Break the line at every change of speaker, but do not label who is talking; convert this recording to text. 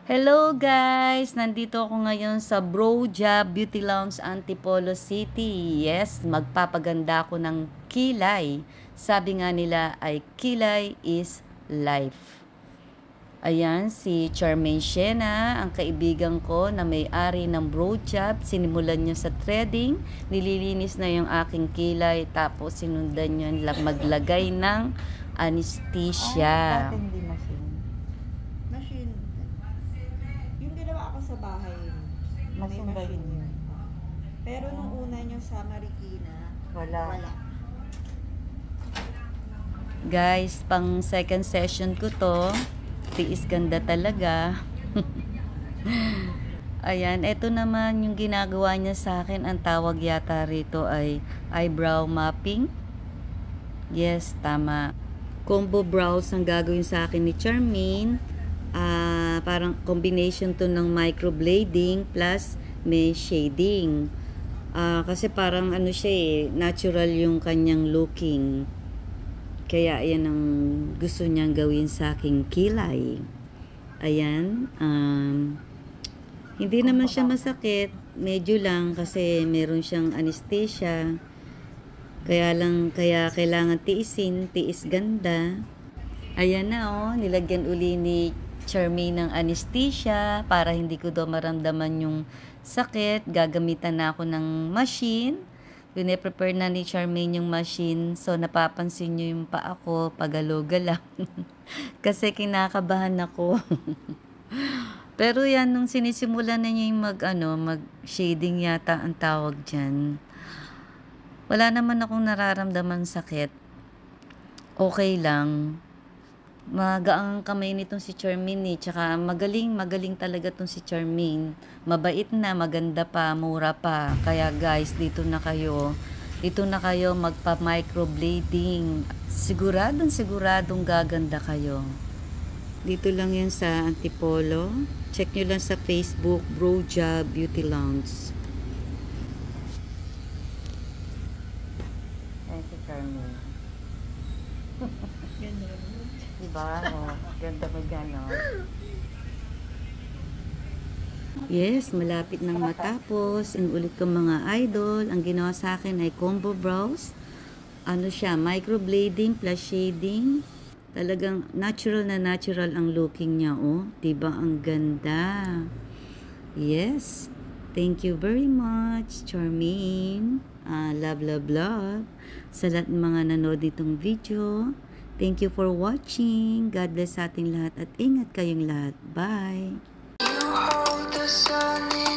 Hello guys! Nandito ako ngayon sa Bro Job Beauty Lounge, Antipolo City. Yes, magpapaganda ako ng kilay. Sabi nga nila ay kilay is life. Ayan, si Charmaine Shena, ang kaibigan ko na may-ari ng Bro Job. Sinimulan niya sa threading, nililinis na yung aking kilay, tapos sinundan niya maglagay ng anesthesia.
Hindi machine.
Machine. Yung ginawa ako sa bahay, may
Machine ba
machine
yun?
yun. Pero nung una nyo sa Marikina,
Wala.
Guys, pang second session ko to. Tiis ganda talaga. Ayan, eto naman yung ginagawa niya sa akin. Ang tawag yata rito ay eyebrow mapping. Yes, tama. Combo brows ang gagawin sa akin ni Charmaine. Parang combination to ng microblading plus may shading. Kasi parang ano siya natural yung kanyang looking. Kaya yan ang gusto niyang gawin sa aking kilay. Ayan. Hindi naman siya masakit. Medyo lang kasi meron siyang anesthesia. Kaya kailangan tiisin. Tiis ganda. Ayan na nilagyan uli ni Charmaine ng anesthesia para hindi ko daw maramdaman yung sakit. Gagamitan na ako ng machine. Pine-prepare na ni Charmaine yung machine. So, napapansin nyo yung paa ko, pagalo-galaw. Kasi kinakabahan ako. Pero yan, nung sinisimulan na niya yung mag-shading yata ang tawag dyan. Wala naman akong nararamdaman sakit. Okay lang. Magaang kamay nitong si Charmaine tsaka magaling talaga tong si Charmaine. Mabait na, maganda pa, mura pa. Kaya guys, dito na kayo magpa-microblading. Siguradong gaganda kayo. Dito lang yan sa Antipolo. Check nyo lang sa Facebook, Bro Job Beauty Lounge. Ayan si Charmaine.
Ganda naman.
Diba? Ganda mo gano'n. Yes, malapit nang matapos. Ang ulit ko mga idol. Ang ginawa sa akin ay combo brows. Ano siya, microblading plus shading. Talagang natural na natural ang looking niya, Diba? Ang ganda. Yes. Thank you very much, Charmaine. Love. Sa lahat ng mga nanood nitong video. Thank you for watching. God bless sa ating lahat at ingat kayong lahat. Bye!
You hold the sun in